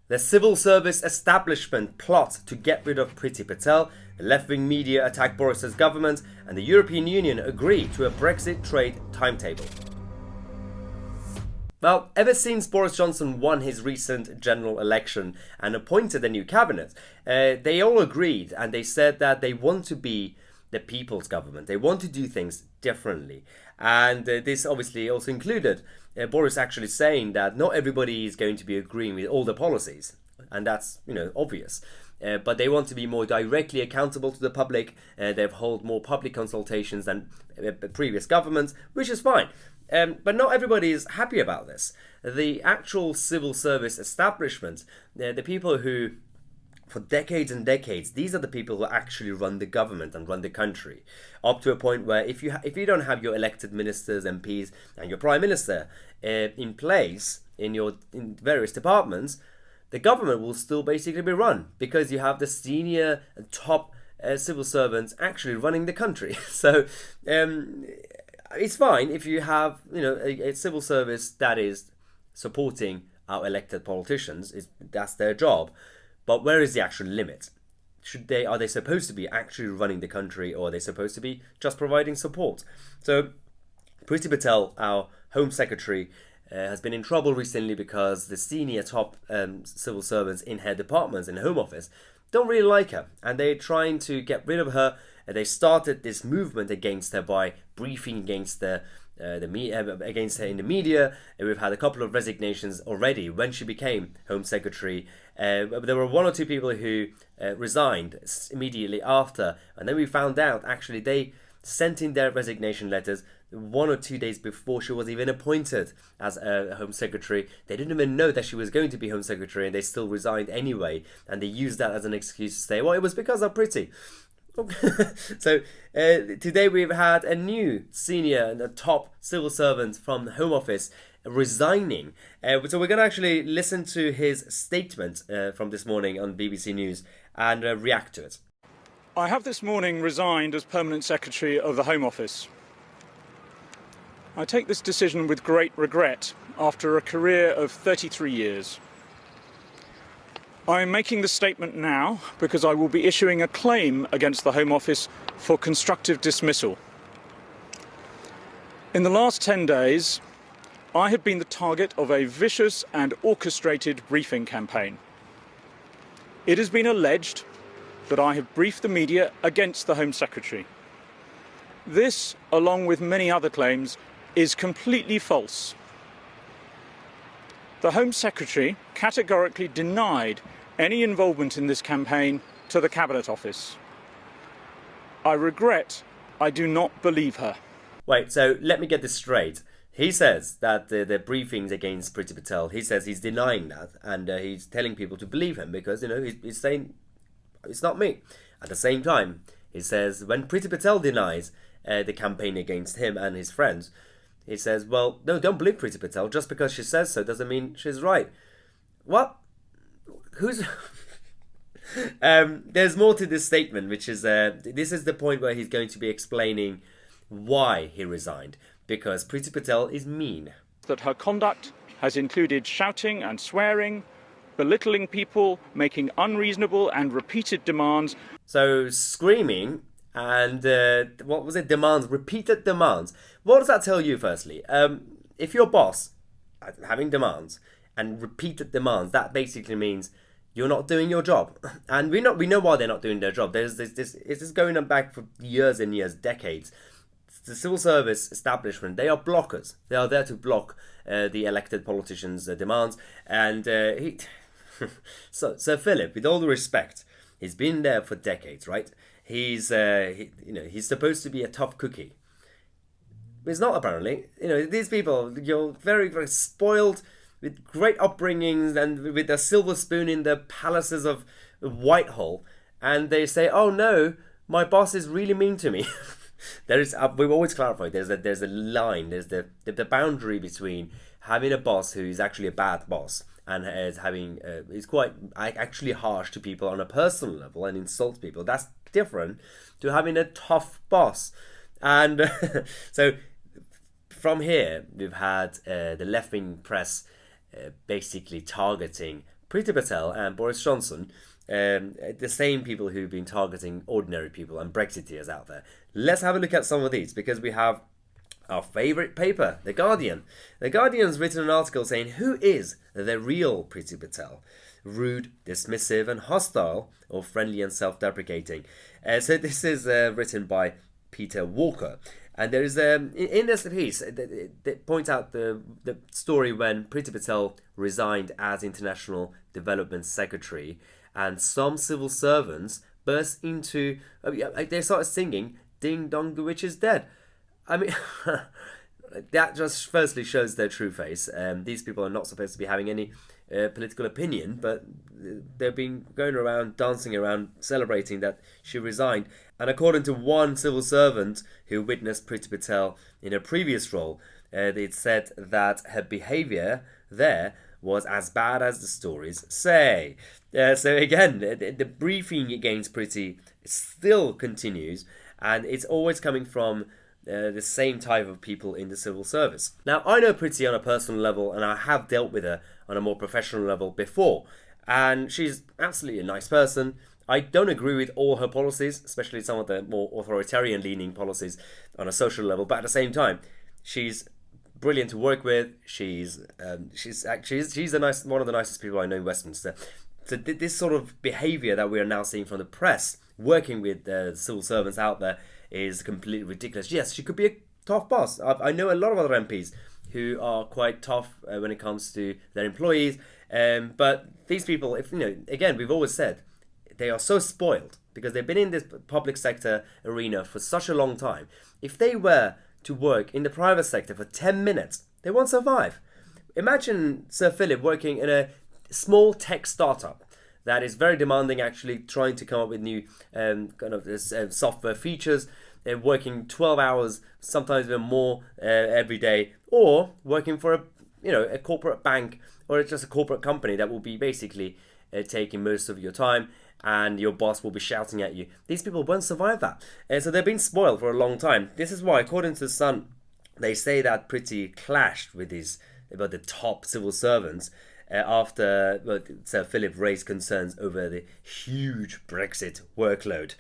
The civil service establishment plot to get rid of Priti Patel, the left-wing media attack Boris's government, and the European Union agree to a Brexit trade timetable. Well, ever since Boris Johnson won his recent general election and appointed a new cabinet, they all agreed and they said that they want to be the people's government. They want to do things differently. And this obviously also included Boris actually saying that not everybody is going to be agreeing with all the policies. And that's, obvious. But they want to be more directly accountable to the public. They've held more public consultations than previous governments, which is fine. But not everybody is happy about this. The actual civil service establishment, the people who, for decades and decades, these are the people who actually run the government and run the country. Up to a point where if you don't have your elected ministers, MPs, and your prime minister in place in various departments, the government will still basically be run because you have the senior and top civil servants actually running the country. So it's fine if you have a civil service that is supporting our elected politicians. That's their job. But where is the actual limit? Are they supposed to be actually running the country, or are they supposed to be just providing support? So Priti Patel, our Home Secretary, has been in trouble recently because the senior top civil servants in her departments in the Home Office don't really like her, and they're trying to get rid of her. They started this movement against her by briefing against against her in the media. We've had a couple of resignations already when she became Home Secretary. There were one or two people who resigned immediately after, and then we found out actually they sent in their resignation letters 1 or 2 days before she was even appointed as a Home Secretary. They didn't even know that she was going to be Home Secretary, and they still resigned anyway, and they used that as an excuse to say, well, it was because of Priti. So today we've had a new senior and a top civil servant from the Home Office resigning. So we're going to actually listen to his statement from this morning on BBC News and react to it. I have this morning resigned as Permanent Secretary of the Home Office. I take this decision with great regret after a career of 33 years. I am making this statement now because I will be issuing a claim against the Home Office for constructive dismissal. In the last 10 days, I have been the target of a vicious and orchestrated briefing campaign. It has been alleged that I have briefed the media against the Home Secretary. This, along with many other claims, is completely false. The Home Secretary categorically denied any involvement in this campaign to the Cabinet Office. I regret I do not believe her. Wait, so let me get this straight. He says that the briefings against Priti Patel, he says he's denying that, and he's telling people to believe him because, he's saying, it's not me. At the same time, he says when Priti Patel denies the campaign against him and his friends, he says, well, no, don't believe Priti Patel. Just because she says so doesn't mean she's right. What? Who's... there's more to this statement, which is this is the point where he's going to be explaining why he resigned, because Priti Patel is mean. That her conduct has included shouting and swearing, belittling people, making unreasonable and repeated demands. So screaming and what was it? Demands, repeated demands. What does that tell you? Firstly, if your boss having demands and repeated demands, that basically means you're not doing your job, and we know why they're not doing their job. This is going on back for years and years, decades. The civil service establishment, they are blockers. They are there to block the elected politicians' demands. And so Philip, with all the respect, he's been there for decades, right? He's supposed to be a tough cookie. But he's not, apparently. These people, you're very, very spoiled with great upbringings and with a silver spoon in the palaces of Whitehall, and they say, "Oh no, my boss is really mean to me." We've always clarified. There's a line. There's the boundary between having a boss who is actually a bad boss and is quite actually harsh to people on a personal level and insults people. That's different to having a tough boss. And so from here, we've had the left-wing press basically targeting Priti Patel and Boris Johnson, the same people who've been targeting ordinary people and Brexiteers out there. Let's have a look at some of these, because we have our favourite paper, The Guardian. The Guardian's written an article saying, who is the real Priti Patel? Rude, dismissive and hostile, or friendly and self-deprecating? So this is written by Peter Walker. And there is in this piece, they point out the story when Priti Patel resigned as International Development Secretary, and some civil servants burst into, they started singing, "Ding Dong, the witch is dead." I mean, that just firstly shows their true face. These people are not supposed to be having any political opinion, but they've been going around, dancing around, celebrating that she resigned. And according to one civil servant who witnessed Priti Patel in her previous role, it said that her behaviour there was as bad as the stories say. So again, the briefing against Priti still continues, and it's always coming from the same type of people in the civil service. Now, I know Priti on a personal level, and I have dealt with her on a more professional level before, and she's absolutely a nice person. I don't agree with all her policies, especially some of the more authoritarian-leaning policies on a social level, but at the same time, she's brilliant to work with. She's a nice, one of the nicest people I know in Westminster. So this sort of behaviour that we are now seeing from the press, working with civil servants out there, is completely ridiculous. Yes, she could be a tough boss. I know a lot of other MPs who are quite tough when it comes to their employees. But these people, if again, we've always said, they are so spoiled because they've been in this public sector arena for such a long time. If they were to work in the private sector for 10 minutes, they won't survive. Imagine Sir Philip working in a small tech startup that is very demanding, actually trying to come up with new software features, working 12 hours, sometimes even more every day, or working for a corporate bank or just a corporate company that will be basically taking most of your time, and your boss will be shouting at you. These people won't survive that. And so they've been spoiled for a long time. This is why, according to The Sun, they say that Priti clashed with the top civil servants after Sir Philip raised concerns over the huge Brexit workload.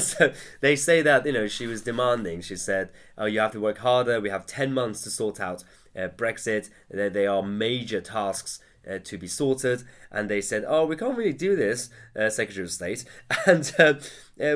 So they say that she was demanding. She said, "Oh, you have to work harder. We have 10 months to sort out Brexit. There are major tasks to be sorted," and they said, "Oh, we can't really do this, Secretary of State," and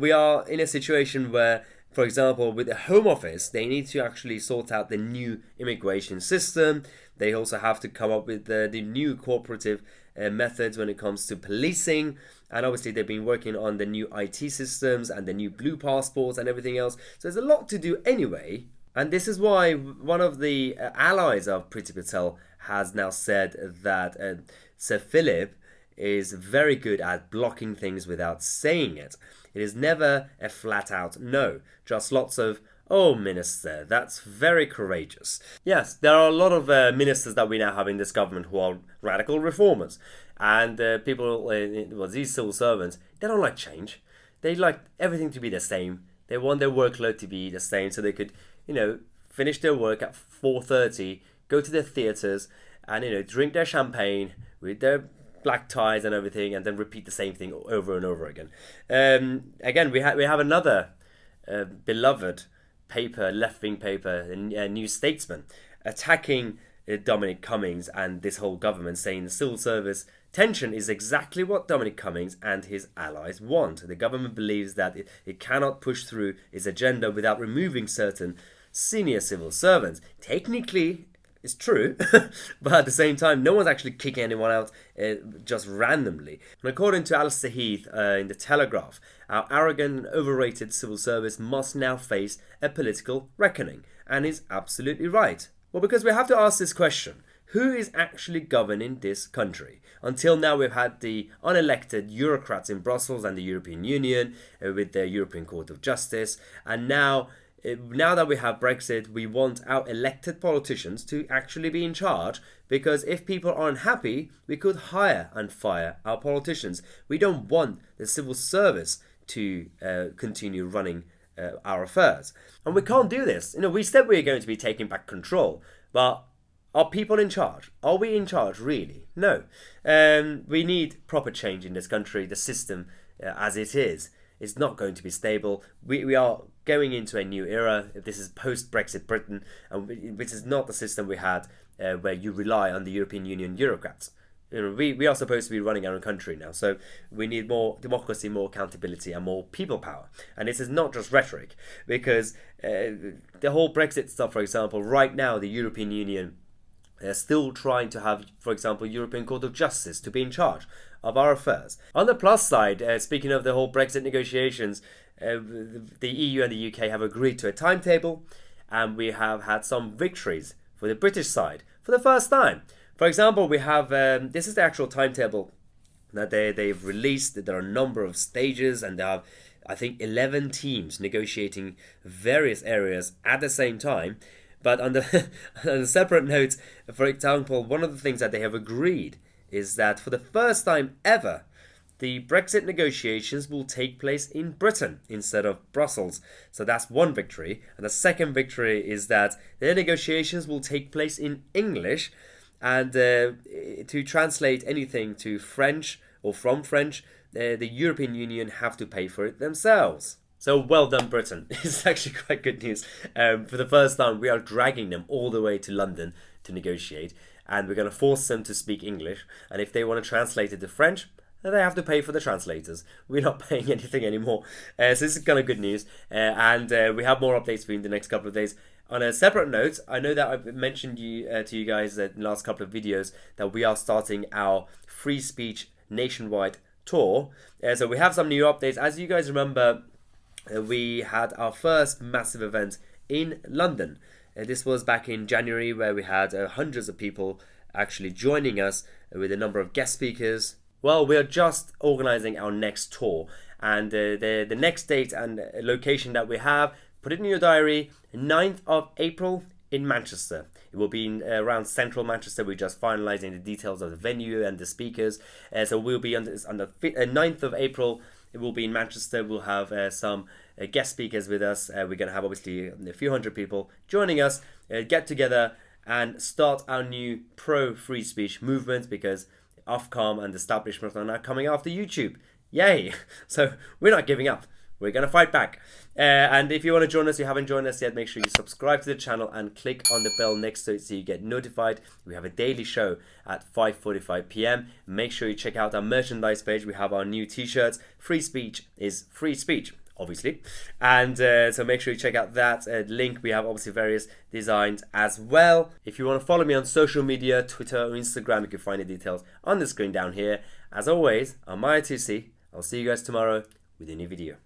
we are in a situation where, for example, with the Home Office, they need to actually sort out the new immigration system. They also have to come up with the new cooperative methods when it comes to policing, and obviously they've been working on the new IT systems and the new blue passports and everything else. So there's a lot to do anyway. And this is why one of the allies of Priti Patel has now said that Sir Philip is very good at blocking things without saying it. It is never a flat out no, just lots of, "Oh, Minister, that's very courageous." Yes, there are a lot of ministers that we now have in this government who are radical reformers. And people, these civil servants, they don't like change. They like everything to be the same. They want their workload to be the same so they could finish their work at 4:30, go to their theatres, and drink their champagne with their black ties and everything, and then repeat the same thing over and over again. Again, we have another beloved paper, left-wing paper, a New Statesman, attacking Dominic Cummings and this whole government, saying the civil service tension is exactly what Dominic Cummings and his allies want. The government believes that it cannot push through its agenda without removing certain senior civil servants. Technically, it's true, but at the same time, no one's actually kicking anyone out just randomly. And according to Alistair Heath in The Telegraph, our arrogant and overrated civil service must now face a political reckoning. And he's absolutely right. Well, because we have to ask this question: who is actually governing this country? Until now, we've had the unelected bureaucrats in Brussels and the European Union with the European Court of Justice, and now that we have Brexit, we want our elected politicians to actually be in charge, because if people are unhappy, we could hire and fire our politicians. We don't want the civil service to continue running our affairs. And we can't do this. We said we were going to be taking back control, but Are people in charge? Are we in charge, really? No. We need proper change in this country. The system, as it is not going to be stable. We are going into a new era. This is post-Brexit Britain, which is not the system we had where you rely on the European Union bureaucrats. We are supposed to be running our own country now, so we need more democracy, more accountability, and more people power. And this is not just rhetoric, because the whole Brexit stuff, for example, right now the European Union are still trying to have, for example, European Court of Justice to be in charge of our affairs. On the plus side, speaking of the whole Brexit negotiations, the EU and the UK have agreed to a timetable, and we have had some victories for the British side for the first time. For example, we have, this is the actual timetable that they've released. There are a number of stages, and they have, I think, 11 teams negotiating various areas at the same time. But on a separate note, for example, one of the things that they have agreed is that for the first time ever, the Brexit negotiations will take place in Britain instead of Brussels. So that's one victory. And the second victory is that the negotiations will take place in English. And to translate anything to French or from French, the European Union have to pay for it themselves. So well done, Britain. It's actually quite good news. For the first time, we are dragging them all the way to London to negotiate, and we're going to force them to speak English. And if they want to translate it to French, they have to pay for the translators. We're not paying anything anymore. So this is kind of good news. And we have more updates for you in the next couple of days. On a separate note, I know that I've mentioned to you guys in the last couple of videos that we are starting our free speech nationwide tour. So we have some new updates. As you guys remember, we had our first massive event in London. This was back in January, where we had hundreds of people actually joining us with a number of guest speakers. Well, we are just organising our next tour, and the next date and location that we have, put it in your diary, 9th of April in Manchester. It will be in, around central Manchester. We're just finalising the details of the venue and the speakers. So we'll be on the 9th of April. It will be in Manchester. We'll have some guest speakers with us. We're going to have obviously a few hundred people joining us, get together and start our new pro-free speech movement, because Ofcom and the establishment are now coming after YouTube. Yay! So we're not giving up. We're going to fight back. And if you want to join us, you haven't joined us yet, make sure you subscribe to the channel and click on the bell next to it so you get notified. We have a daily show at 5:45 p.m. Make sure you check out our merchandise page. We have our new t-shirts. Free speech is free speech, obviously. And so make sure you check out that link. We have obviously various designs as well. If you want to follow me on social media, Twitter or Instagram, you can find the details on the screen down here. As always, I'm Tousi. I'll see you guys tomorrow with a new video.